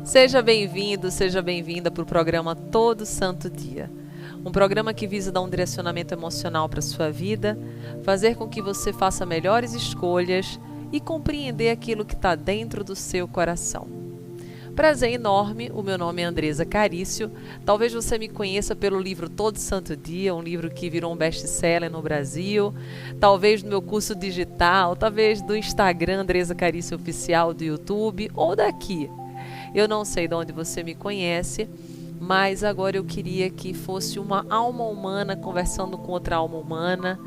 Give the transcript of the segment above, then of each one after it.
Seja bem-vindo, seja bem-vinda para o programa Todo Santo Dia. Um programa que visa dar um direcionamento emocional para a sua vida, fazer com que você faça melhores escolhas e compreender aquilo que está dentro do seu coração. Prazer enorme, o meu nome é Andresa Carício. Talvez você me conheça pelo livro Todo Santo Dia, um livro que virou um best-seller no Brasil. Talvez no meu curso digital, talvez do Instagram Andresa Carício Oficial, do YouTube ou daqui. Eu não sei de onde você me conhece, mas agora eu queria que fosse uma alma humana conversando com outra alma humana,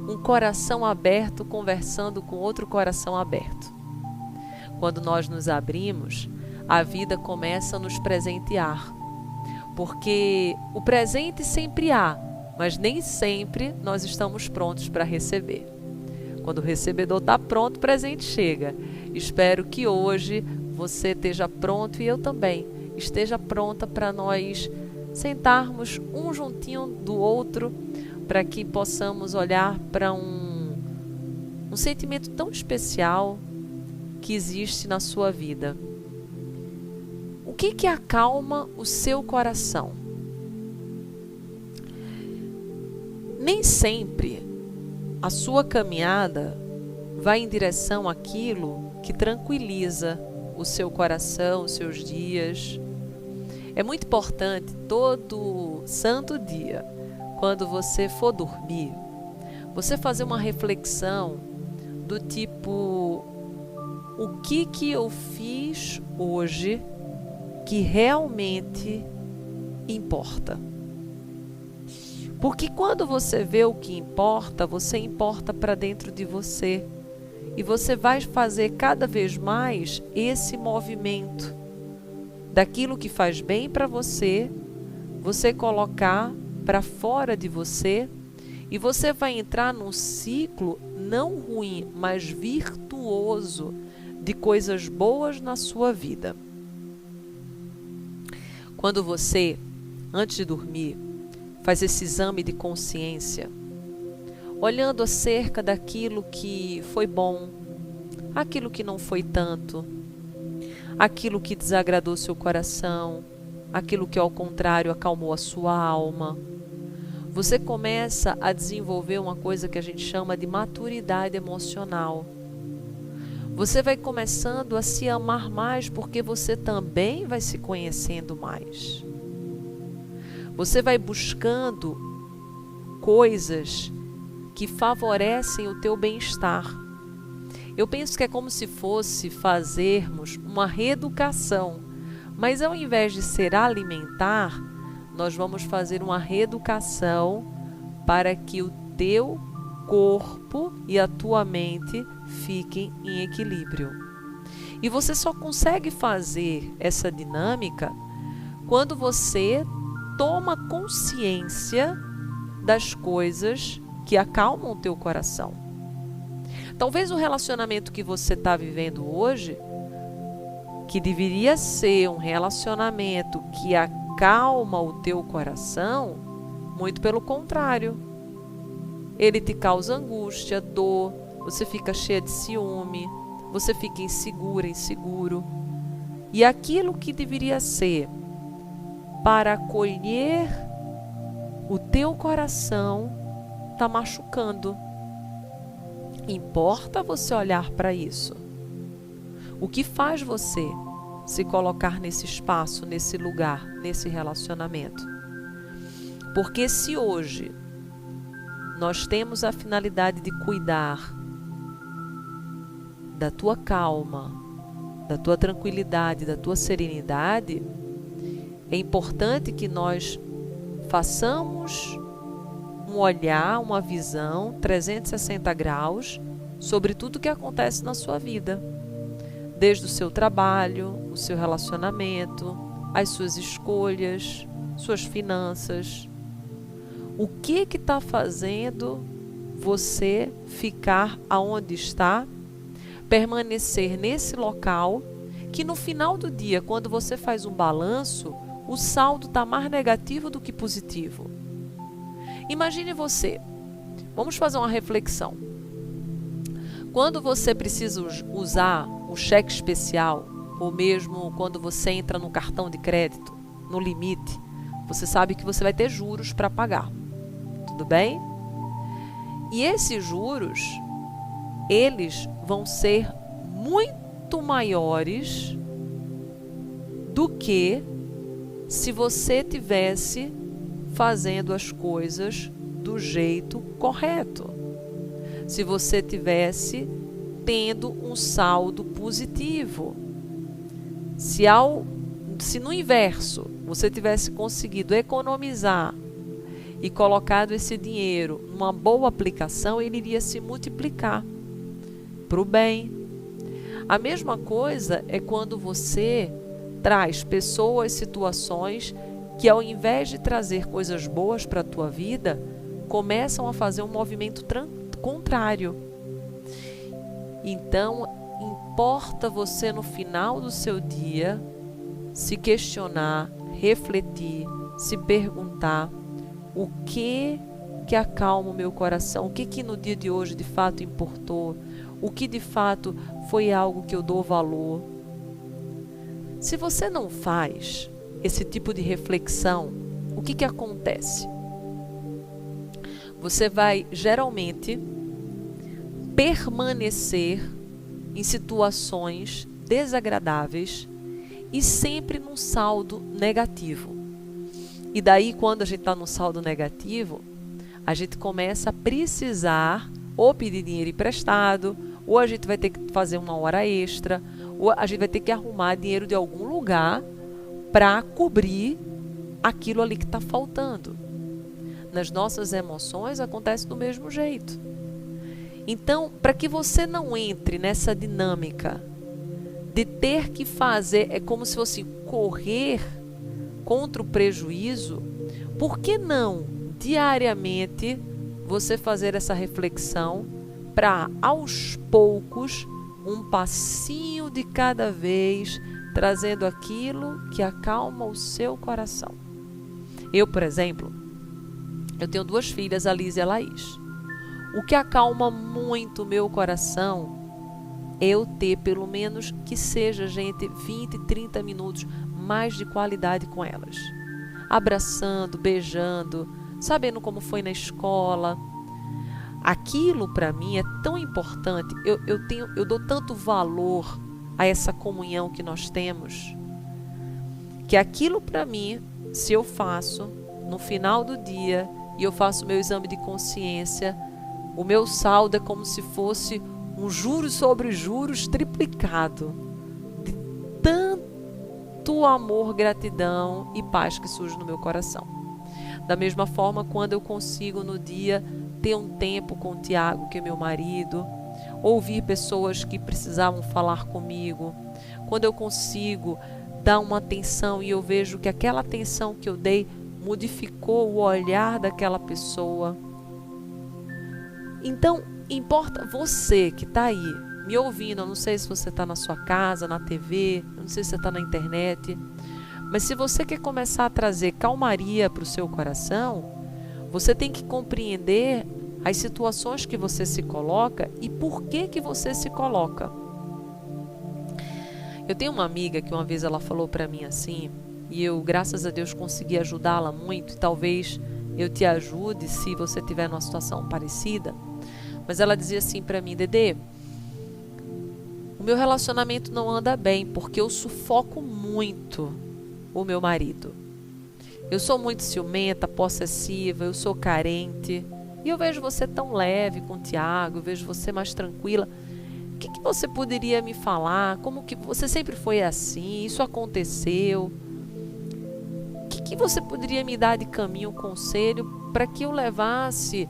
um coração aberto conversando com outro coração aberto. Quando nós nos abrimos, a vida começa a nos presentear, porque o presente sempre há, mas nem sempre nós estamos prontos para receber. Quando o recebedor está pronto, o presente chega. Espero que hoje você esteja pronto e eu também esteja pronta para nós sentarmos um juntinho do outro, para que possamos olhar para um sentimento tão especial que existe na sua vida. O que acalma o seu coração? Nem sempre a sua caminhada vai em direção àquilo que tranquiliza o seu coração, os seus dias. É muito importante todo santo dia, quando você for dormir, você fazer uma reflexão do tipo: o que eu fiz hoje que realmente importa? Porque quando você vê o que importa, você importa para dentro de você. E você vai fazer cada vez mais esse movimento daquilo que faz bem para você, você colocar para fora de você, e você vai entrar num ciclo não ruim, mas virtuoso de coisas boas na sua vida. Quando você, antes de dormir, faz esse exame de consciência, olhando acerca daquilo que foi bom, aquilo que não foi tanto, aquilo que desagradou seu coração, aquilo que ao contrário acalmou a sua alma, você começa a desenvolver uma coisa que a gente chama de maturidade emocional. Você vai começando a se amar mais, porque você também vai se conhecendo mais. Você vai buscando coisas que favorecem o teu bem-estar. Eu penso que é como se fosse fazermos uma reeducação, mas ao invés de ser alimentar, nós vamos fazer uma reeducação para que o teu corpo e a tua mente fiquem em equilíbrio. E você só consegue fazer essa dinâmica quando você toma consciência das coisas que acalmam o teu coração. Talvez o relacionamento que você está vivendo hoje, que deveria ser um relacionamento que acalma o teu coração, muito pelo contrário. Ele te causa angústia, dor, você fica cheia de ciúme, você fica insegura, inseguro. E aquilo que deveria ser para acolher o teu coração está machucando. Importa você olhar para isso. O que faz você se colocar nesse espaço, nesse lugar, nesse relacionamento? Porque se hoje nós temos a finalidade de cuidar da tua calma, da tua tranquilidade, da tua serenidade, é importante que nós façamos um olhar, uma visão 360 graus sobre tudo que acontece na sua vida. Desde o seu trabalho, o seu relacionamento, as suas escolhas, suas finanças. O que está fazendo você ficar aonde está, permanecer nesse local, que no final do dia, quando você faz um balanço, o saldo está mais negativo do que positivo. Imagine você, vamos fazer uma reflexão. Quando você precisa usar o cheque especial, ou mesmo quando você entra no cartão de crédito, no limite, você sabe que você vai ter juros para pagar. Tudo bem? E esses juros, eles vão ser muito maiores do que se você tivesse fazendo as coisas do jeito correto. Se você tivesse tendo um saldo positivo. Se no inverso você tivesse conseguido economizar e colocado esse dinheiro numa boa aplicação, ele iria se multiplicar para o bem. A mesma coisa é quando você traz pessoas, situações que, ao invés de trazer coisas boas para a tua vida, começam a fazer um movimento contrário. Então, importa você no final do seu dia se questionar, refletir, se perguntar o que acalma o meu coração, o que no dia de hoje de fato importou, o que de fato foi algo que eu dou valor. Se você não faz esse tipo de reflexão, o que acontece? Você vai geralmente permanecer em situações desagradáveis e sempre num saldo negativo. E daí, quando a gente está num saldo negativo, a gente começa a precisar ou pedir dinheiro emprestado, ou a gente vai ter que fazer uma hora extra, ou a gente vai ter que arrumar dinheiro de algum lugar para cobrir aquilo ali que está faltando. Nas nossas emoções acontece do mesmo jeito. Então, para que você não entre nessa dinâmica de ter que fazer, é como se fosse correr contra o prejuízo, por que não diariamente você fazer essa reflexão para, aos poucos, um passinho de cada vez, trazendo aquilo que acalma o seu coração? Eu, por exemplo, eu tenho 2 filhas, a Liz e a Laís. O que acalma muito o meu coração é eu ter, pelo menos que seja, gente, 20, 30 minutos mais de qualidade com elas. Abraçando, beijando, sabendo como foi na escola. Aquilo para mim é tão importante, eu dou tanto valor a essa comunhão que nós temos, que aquilo para mim, se eu faço no final do dia e eu faço meu exame de consciência, o meu saldo é como se fosse um juros sobre juros triplicado de tanto amor, gratidão e paz que surge no meu coração. Da mesma forma, quando eu consigo no dia ter um tempo com o Tiago, que é meu marido, ouvir pessoas que precisavam falar comigo, quando eu consigo dar uma atenção e eu vejo que aquela atenção que eu dei modificou o olhar daquela pessoa. Então, importa você que está aí me ouvindo. Eu não sei se você está na sua casa, na TV, eu não sei se você está na internet, mas se você quer começar a trazer calmaria para o seu coração, você tem que compreender as situações que você se coloca e por que você se coloca. Eu tenho uma amiga que uma vez ela falou para mim assim, e eu, graças a Deus, consegui ajudá-la muito, e talvez eu te ajude se você tiver numa situação parecida. Mas ela dizia assim para mim: Dedê, o meu relacionamento não anda bem porque eu sufoco muito o meu marido. Eu sou muito ciumenta, possessiva, eu sou carente. E eu vejo você tão leve com o Tiago, eu vejo você mais tranquila. O que você poderia me falar? Como que você sempre foi assim? Isso aconteceu? O que você poderia me dar de caminho, conselho, para que eu levasse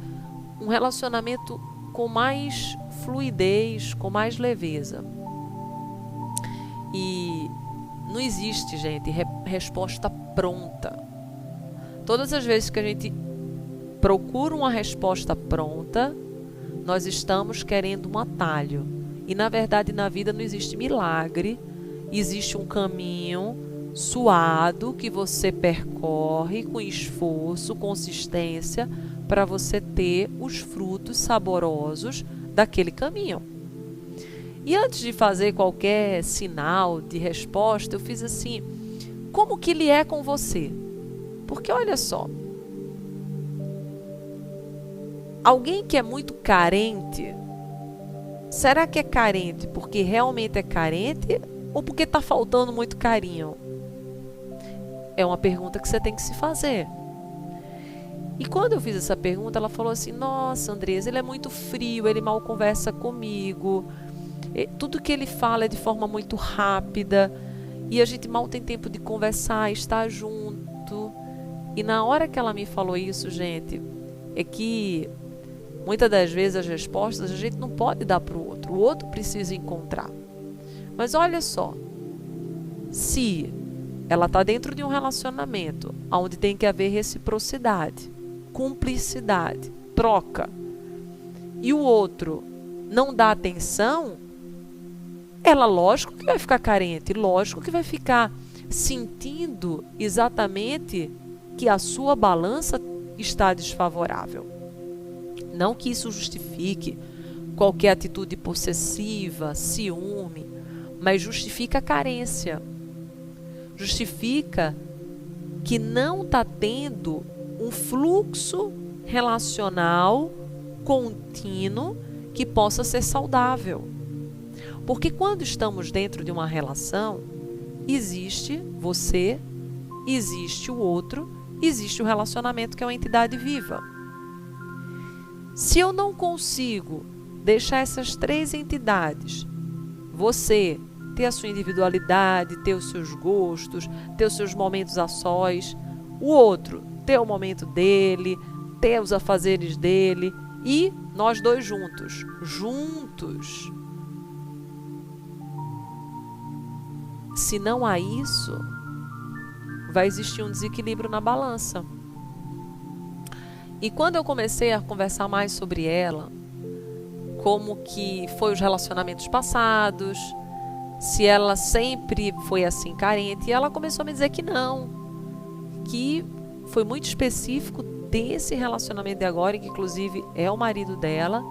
um relacionamento com mais fluidez, com mais leveza? E não existe, gente, resposta pronta. Todas as vezes que a gente procura uma resposta pronta, nós estamos querendo um atalho. E na verdade, na vida não existe milagre, existe um caminho suado que você percorre com esforço, consistência, para você ter os frutos saborosos daquele caminho. E antes de fazer qualquer sinal de resposta, eu fiz assim: como que ele é com você? Porque olha só, alguém que é muito carente, será que é carente porque realmente é carente ou porque está faltando muito carinho? É uma pergunta que você tem que se fazer. E quando eu fiz essa pergunta, ela falou assim: nossa, Andresa, ele é muito frio, ele mal conversa comigo, tudo que ele fala é de forma muito rápida e a gente mal tem tempo de conversar, estar junto. E na hora que ela me falou isso, gente, é que muitas das vezes as respostas a gente não pode dar para o outro precisa encontrar. Mas olha só, se ela está dentro de um relacionamento onde tem que haver reciprocidade, cumplicidade, troca, e o outro não dá atenção, ela lógico que vai ficar carente, lógico que vai ficar sentindo exatamente que a sua balança está desfavorável. Não que isso justifique qualquer atitude possessiva, ciúme, mas justifica a carência. Justifica que não está tendo um fluxo relacional contínuo que possa ser saudável. Porque quando estamos dentro de uma relação, existe você, existe o outro, existe o relacionamento que é uma entidade viva. Se eu não consigo deixar essas três entidades, você ter a sua individualidade, ter os seus gostos, ter os seus momentos a sós, o outro ter o momento dele, ter os afazeres dele e nós dois juntos. Se não há isso, vai existir um desequilíbrio na balança. E quando eu comecei a conversar mais sobre ela, como que foi os relacionamentos passados, se ela sempre foi assim carente, e ela começou a me dizer que não, que foi muito específico desse relacionamento de agora, que inclusive é o marido dela,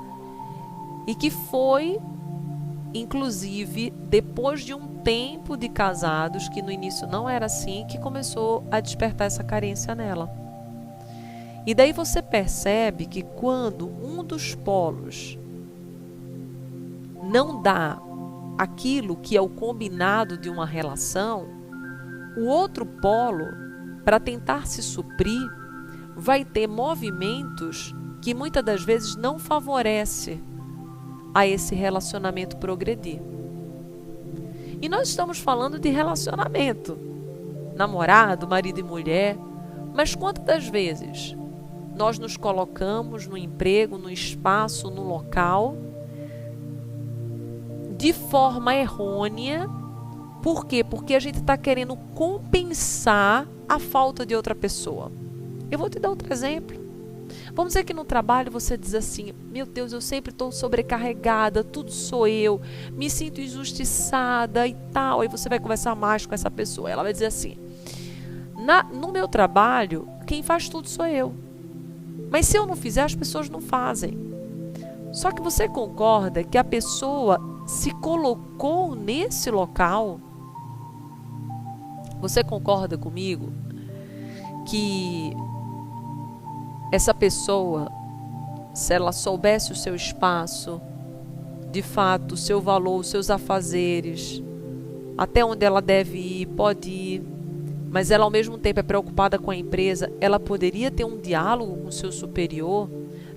e que foi, inclusive, depois de um tempo de casados, que no início não era assim, que começou a despertar essa carência nela. E daí você percebe que quando um dos polos não dá aquilo que é o combinado de uma relação, o outro polo, para tentar se suprir, vai ter movimentos que muitas das vezes não favorece a esse relacionamento progredir. E nós estamos falando de relacionamento, namorado, marido e mulher, mas quantas das vezes nós nos colocamos no emprego, no espaço, no local, de forma errônea. Por quê? Porque a gente está querendo compensar a falta de outra pessoa. Eu vou te dar outro exemplo. Vamos dizer que no trabalho você diz assim: meu Deus, eu sempre estou sobrecarregada, tudo sou eu, me sinto injustiçada e tal. Aí você vai conversar mais com essa pessoa. Ela vai dizer assim: no meu trabalho, quem faz tudo sou eu. Mas se eu não fizer, as pessoas não fazem. Só que você concorda que a pessoa se colocou nesse local? Você concorda comigo que essa pessoa, se ela soubesse o seu espaço, de fato, o seu valor, os seus afazeres, até onde ela deve ir, pode ir, mas ela ao mesmo tempo é preocupada com a empresa, ela poderia ter um diálogo com o seu superior,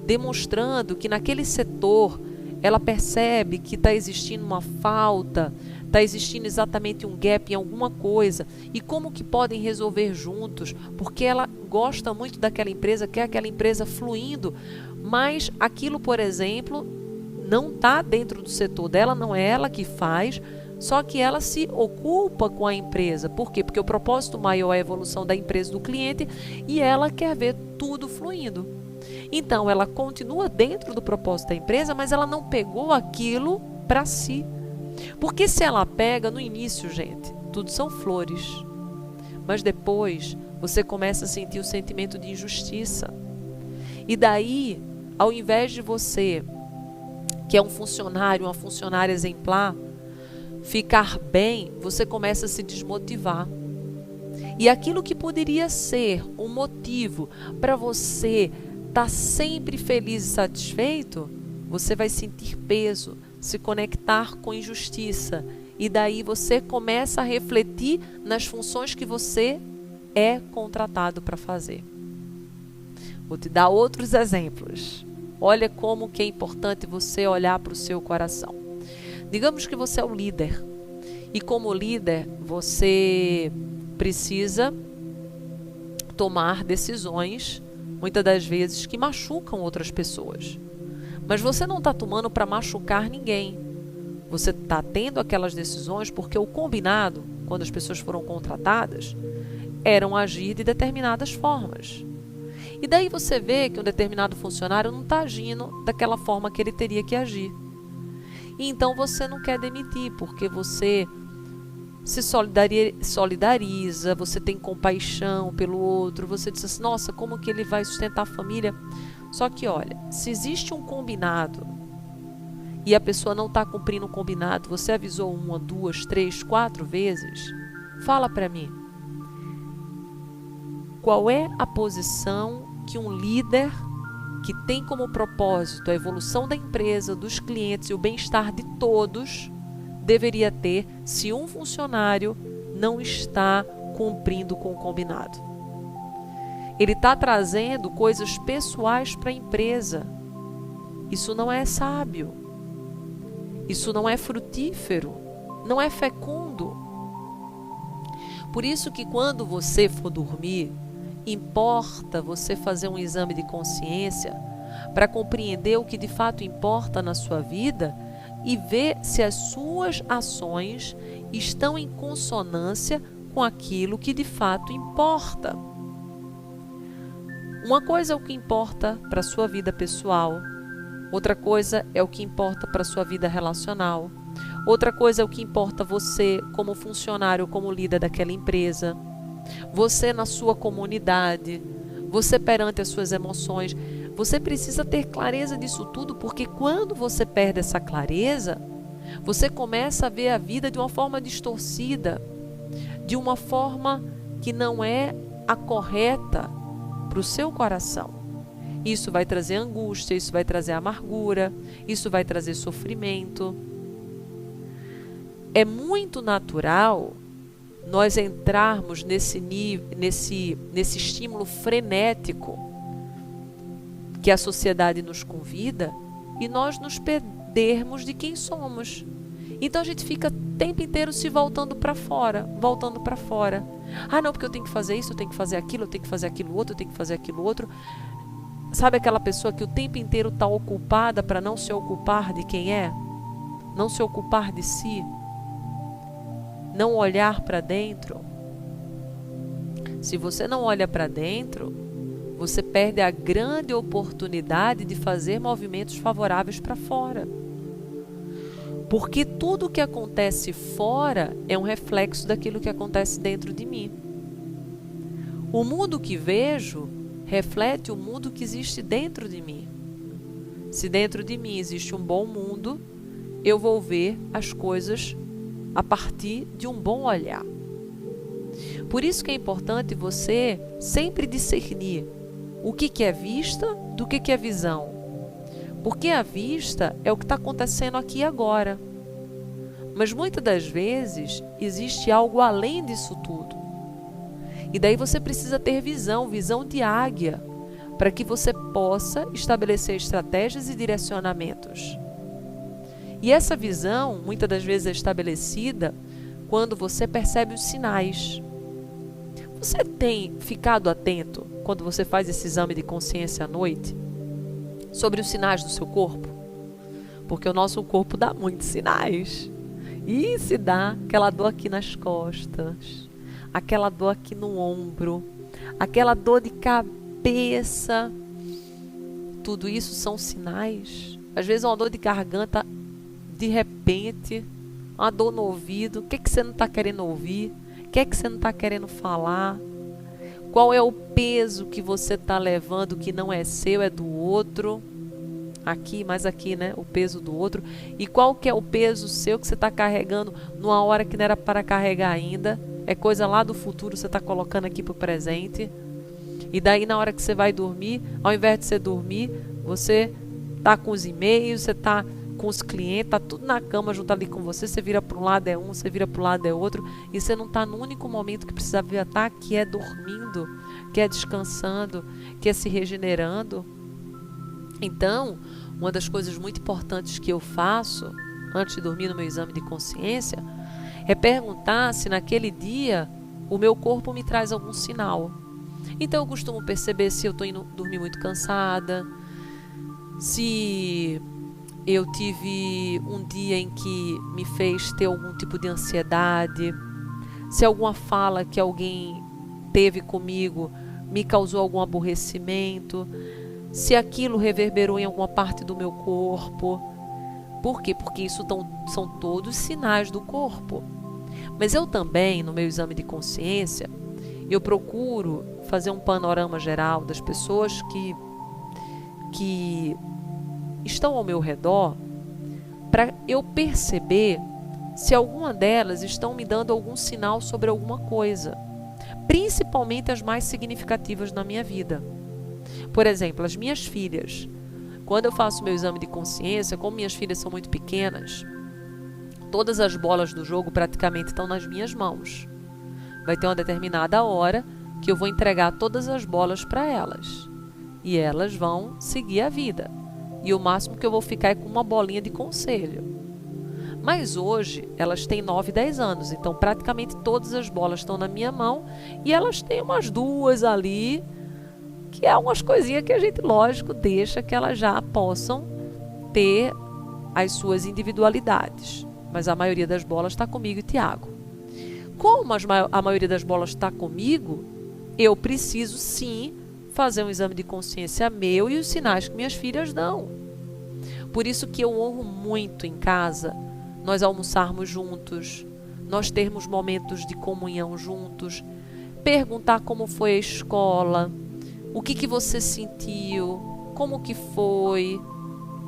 demonstrando que naquele setor ela percebe que está existindo uma falta, está existindo exatamente um gap em alguma coisa, e como que podem resolver juntos, porque ela gosta muito daquela empresa, quer aquela empresa fluindo, mas aquilo, por exemplo, não está dentro do setor dela, não é ela que faz, só que ela se ocupa com a empresa. Por quê? Porque o propósito maior é a evolução da empresa, do cliente, e ela quer ver tudo fluindo. Então, ela continua dentro do propósito da empresa, mas ela não pegou aquilo para si. Porque se ela pega no início, gente, tudo são flores. Mas depois, você começa a sentir o sentimento de injustiça. E daí, ao invés de você que é um funcionário, uma funcionária exemplar, ficar bem, você começa a se desmotivar. E aquilo que poderia ser um motivo para você estar sempre feliz e satisfeito, você vai sentir peso, se conectar com injustiça. E daí você começa a refletir nas funções que você é contratado para fazer. Vou te dar outros exemplos. Olha como que é importante você olhar para o seu coração. Digamos que você é o líder. E como líder, você precisa tomar decisões, muitas das vezes, que machucam outras pessoas. Mas você não está tomando para machucar ninguém. Você está tendo aquelas decisões porque o combinado, quando as pessoas foram contratadas, eram agir de determinadas formas. E daí você vê que um determinado funcionário não está agindo daquela forma que ele teria que agir. E então você não quer demitir, porque você se solidariza, você tem compaixão pelo outro, você diz assim, nossa, como que ele vai sustentar a família? Só que olha, se existe um combinado e a pessoa não está cumprindo o combinado, você avisou 1, 2, 3, 4 vezes, fala para mim. Qual é a posição que um líder que tem como propósito a evolução da empresa, dos clientes e o bem-estar de todos deveria ter se um funcionário não está cumprindo com o combinado? Ele está trazendo coisas pessoais para a empresa. Isso não é sábio. Isso não é frutífero. Não é fecundo. Por isso que quando você for dormir, importa você fazer um exame de consciência para compreender o que de fato importa na sua vida e ver se as suas ações estão em consonância com aquilo que de fato importa. Uma coisa é o que importa para a sua vida pessoal, outra coisa é o que importa para a sua vida relacional, outra coisa é o que importa você como funcionário, como líder daquela empresa, você na sua comunidade, você perante as suas emoções. Você precisa ter clareza disso tudo, porque quando você perde essa clareza, você começa a ver a vida de uma forma distorcida, de uma forma que não é a correta para o seu coração. Isso vai trazer angústia, isso vai trazer amargura, isso vai trazer sofrimento. É muito natural nós entrarmos nesse estímulo frenético que a sociedade nos convida e nós nos perdermos de quem somos. Então a gente fica o tempo inteiro se voltando para fora. Ah, não, porque eu tenho que fazer isso, eu tenho que fazer aquilo, eu tenho que fazer aquilo outro, eu tenho que fazer aquilo outro. Sabe aquela pessoa que o tempo inteiro está ocupada para não se ocupar de quem é? Não se ocupar de si? Não olhar para dentro? Se você não olha para dentro, você perde a grande oportunidade de fazer movimentos favoráveis para fora. Porque tudo o que acontece fora é um reflexo daquilo que acontece dentro de mim. O mundo que vejo reflete o mundo que existe dentro de mim. Se dentro de mim existe um bom mundo, eu vou ver as coisas a partir de um bom olhar. Por isso que é importante você sempre discernir o que é vista do que é visão. Porque a vista é o que está acontecendo aqui e agora. Mas muitas das vezes existe algo além disso tudo. E daí você precisa ter visão de águia, para que você possa estabelecer estratégias e direcionamentos. E essa visão, muitas das vezes, é estabelecida quando você percebe os sinais. Você tem ficado atento, quando você faz esse exame de consciência à noite, sobre os sinais do seu corpo? Porque o nosso corpo dá muitos sinais. E se dá aquela dor aqui nas costas, aquela dor aqui no ombro, aquela dor de cabeça. Tudo isso são sinais. Às vezes uma dor de garganta, de repente, uma dor no ouvido. O que você não está querendo ouvir? O que você não está querendo falar? Qual é o peso que você está levando que não é seu, é do outro? aqui, mais aqui, né? O peso do outro. E qual que é o peso seu que você está carregando numa hora que não era para carregar ainda? É coisa lá do futuro, você está colocando aqui para o presente. E daí na hora que você vai dormir, ao invés de você dormir, você tá com os e-mails, você tá com os clientes, tá tudo na cama junto ali com você, você vira para um lado é um, você vira para o lado é outro, e você não tá no único momento que precisava estar, que é dormindo, que é descansando, que é se regenerando. Então, uma das coisas muito importantes que eu faço antes de dormir no meu exame de consciência é perguntar se naquele dia o meu corpo me traz algum sinal. Então eu costumo perceber se eu estou indo dormir muito cansada, se eu tive um dia em que me fez ter algum tipo de ansiedade, se alguma fala que alguém teve comigo me causou algum aborrecimento, se aquilo reverberou em alguma parte do meu corpo. Por quê? Porque isso são todos sinais do corpo. Mas eu também, no meu exame de consciência, eu procuro fazer um panorama geral das pessoas que estão ao meu redor, para eu perceber se alguma delas estão me dando algum sinal sobre alguma coisa, principalmente as mais significativas na minha vida. Por exemplo, as minhas filhas. Quando eu faço meu exame de consciência, como minhas filhas são muito pequenas, todas as bolas do jogo praticamente estão nas minhas mãos. Vai ter uma determinada hora que eu vou entregar todas as bolas para elas. E elas vão seguir a vida. E o máximo que eu vou ficar é com uma bolinha de conselho. Mas hoje elas têm 9 e 10 anos, então praticamente todas as bolas estão na minha mão e elas têm umas duas ali, que é umas coisinhas que a gente, lógico, deixa que elas já possam ter as suas individualidades. Mas a maioria das bolas está comigo e Tiago. Como a maioria das bolas está comigo, eu preciso sim fazer um exame de consciência meu e os sinais que minhas filhas dão. Por isso que eu honro muito em casa nós almoçarmos juntos, nós termos momentos de comunhão juntos, perguntar como foi a escola, o que você sentiu, como que foi,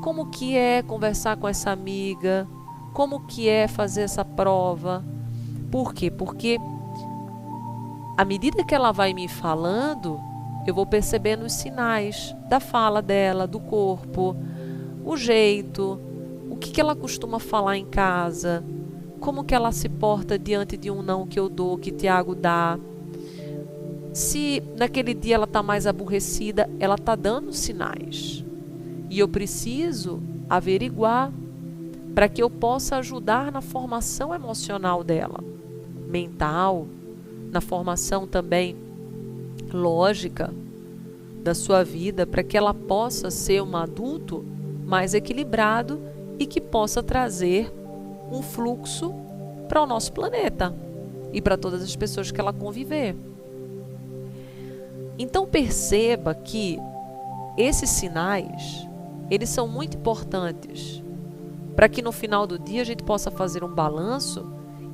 como que é conversar com essa amiga, como que é fazer essa prova. Por quê? Porque à medida que ela vai me falando, eu vou percebendo os sinais da fala dela, do corpo, o jeito, o que ela costuma falar em casa, como que ela se porta diante de um não que eu dou, que Tiago dá. Se naquele dia ela está mais aborrecida, ela está dando sinais. E eu preciso averiguar para que eu possa ajudar na formação emocional dela, mental, na formação também lógica da sua vida, para que ela possa ser um adulto mais equilibrado e que possa trazer um fluxo para o nosso planeta e para todas as pessoas que ela conviver. Então perceba que esses sinais, eles são muito importantes para que no final do dia a gente possa fazer um balanço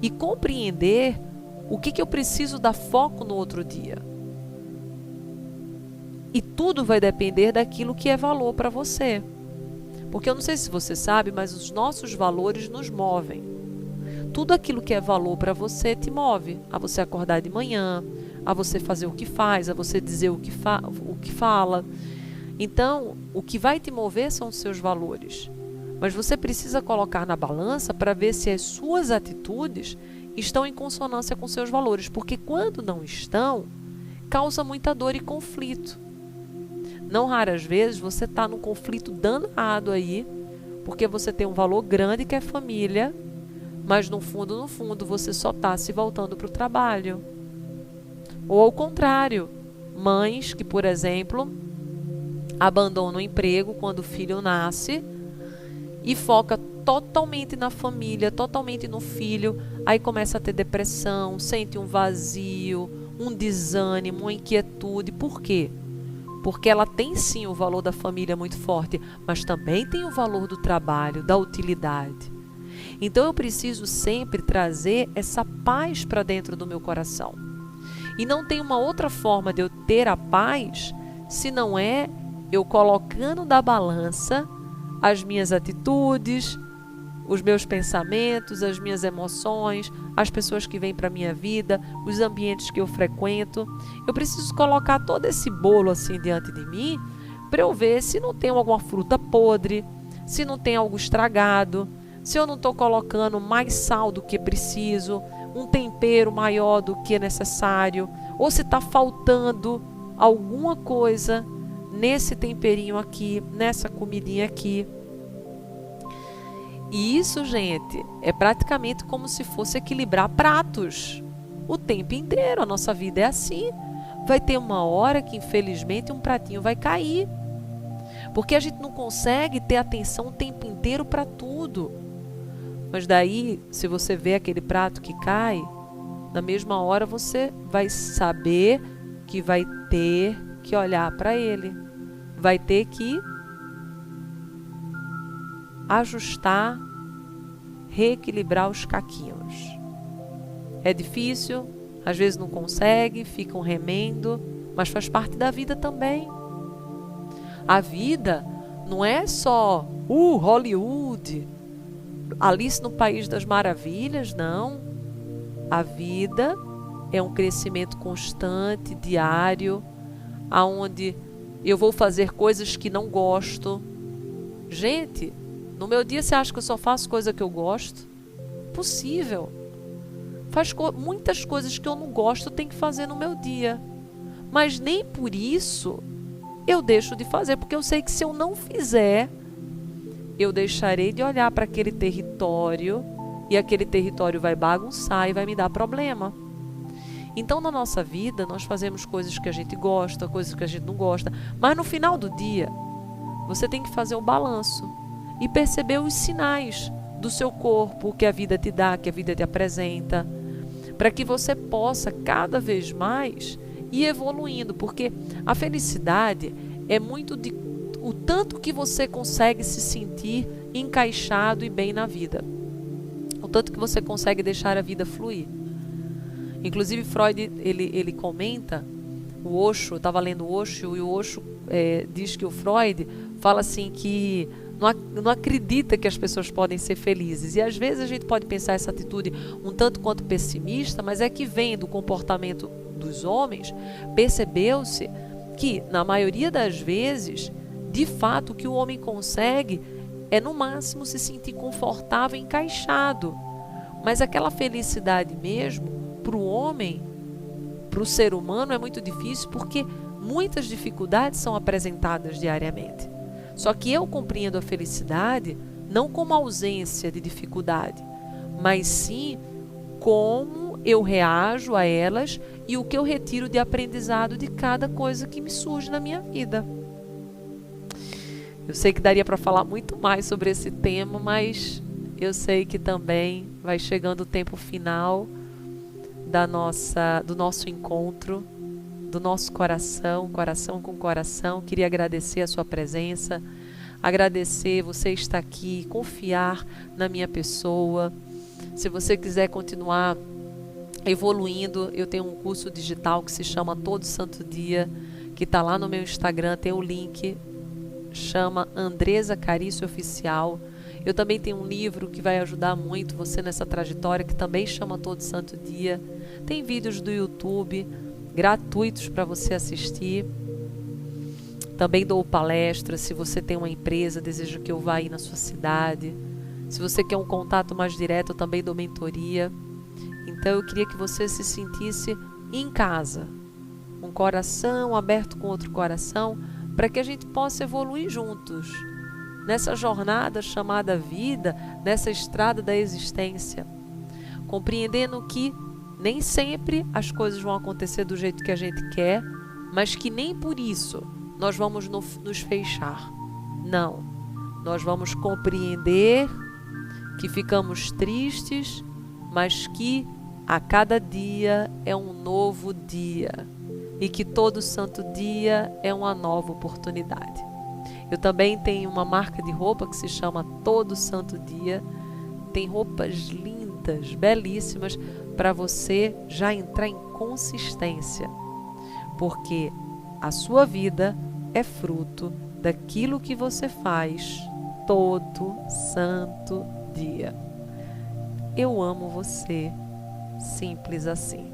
e compreender o que eu preciso dar foco no outro dia. E tudo vai depender daquilo que é valor para você. Porque eu não sei se você sabe, mas os nossos valores nos movem. Tudo aquilo que é valor para você te move. A você acordar de manhã, a você fazer o que faz, a você dizer o que fala. Então, o que vai te mover são os seus valores. Mas você precisa colocar na balança para ver se as suas atitudes estão em consonância com seus valores. Porque quando não estão, causa muita dor e conflito. Não raras vezes você está num conflito danado aí, porque você tem um valor grande que é família, mas no fundo você só está se voltando para o trabalho. Ou ao contrário, mães que, por exemplo, abandonam o emprego quando o filho nasce e foca totalmente na família, totalmente no filho, aí começa a ter depressão, sente um vazio, um desânimo, uma inquietude. Por quê? Porque ela tem sim o valor da família muito forte, mas também tem o valor do trabalho, da utilidade. Então eu preciso sempre trazer essa paz para dentro do meu coração. E não tem uma outra forma de eu ter a paz, se não é eu colocando da balança as minhas atitudes, os meus pensamentos, as minhas emoções, as pessoas que vêm para a minha vida, os ambientes que eu frequento. Eu preciso colocar todo esse bolo assim diante de mim para eu ver se não tem alguma fruta podre, se não tem algo estragado, se eu não estou colocando mais sal do que preciso, um tempero maior do que é necessário, ou se está faltando alguma coisa nesse temperinho aqui, nessa comidinha aqui. E isso, gente, é praticamente como se fosse equilibrar pratos o tempo inteiro. A nossa vida é assim. Vai ter uma hora que, infelizmente, um pratinho vai cair. Porque a gente não consegue ter atenção o tempo inteiro para tudo. Mas daí, se você vê aquele prato que cai, na mesma hora você vai saber que vai ter que olhar para ele. Vai ter que ajustar, reequilibrar os caquinhos. É difícil, às vezes não consegue, fica um remendo, mas faz parte da vida também. A vida não é só Hollywood, Alice no País das Maravilhas, não. A vida é um crescimento constante, diário, aonde eu vou fazer coisas que não gosto. Gente, no meu dia você acha que eu só faço coisa que eu gosto? Possível. Muitas coisas que eu não gosto eu tenho que fazer no meu dia. Mas nem por isso eu deixo de fazer, porque eu sei que se eu não fizer, eu deixarei de olhar para aquele território e aquele território vai bagunçar e vai me dar problema. Então, na nossa vida, nós fazemos coisas que a gente gosta, coisas que a gente não gosta, mas no final do dia, você tem que fazer um balanço e perceber os sinais do seu corpo, o que a vida te dá, que a vida te apresenta, para que você possa cada vez mais ir evoluindo, porque a felicidade é muito de o tanto que você consegue se sentir encaixado e bem na vida, o tanto que você consegue deixar a vida fluir. Inclusive Freud, ele comenta, o Osho, eu estava lendo o Osho, e o Osho diz que o Freud fala assim que não acredita que as pessoas podem ser felizes. E às vezes a gente pode pensar essa atitude um tanto quanto pessimista, mas é que vem do comportamento dos homens. Percebeu-se que, na maioria das vezes, de fato, o que o homem consegue é, no máximo, se sentir confortável e encaixado. Mas aquela felicidade mesmo, para o homem, para o ser humano, é muito difícil, porque muitas dificuldades são apresentadas diariamente. Só que eu compreendo a felicidade não como ausência de dificuldade, mas sim como eu reajo a elas e o que eu retiro de aprendizado de cada coisa que me surge na minha vida. Eu sei que daria para falar muito mais sobre esse tema, mas eu sei que também vai chegando o tempo final do nosso encontro, do nosso coração com coração. Queria agradecer a sua presença, agradecer você estar aqui, confiar na minha pessoa. Se você quiser continuar evoluindo, eu tenho um curso digital que se chama Todo Santo Dia, que está lá no meu Instagram, tem o link, chama Andresa Carício Oficial. Eu também tenho um livro que vai ajudar muito você nessa trajetória, que também chama Todo Santo Dia. Tem vídeos do YouTube gratuitos para você assistir. Também dou palestras. Se você tem uma empresa, deseja que eu vá aí na sua cidade. Se você quer um contato mais direto, eu também dou mentoria. Então eu queria que você se sentisse em casa, um coração aberto com outro coração, para que a gente possa evoluir juntos nessa jornada chamada vida, nessa estrada da existência, compreendendo que nem sempre as coisas vão acontecer do jeito que a gente quer, mas que nem por isso nós vamos nos fechar. Não, nós vamos compreender que ficamos tristes, mas que a cada dia é um novo dia e que todo santo dia é uma nova oportunidade. Eu também tenho uma marca de roupa que se chama Todo Santo Dia. Tem roupas lindas, belíssimas, para você já entrar em consistência. Porque a sua vida é fruto daquilo que você faz todo santo dia. Eu amo você, simples assim.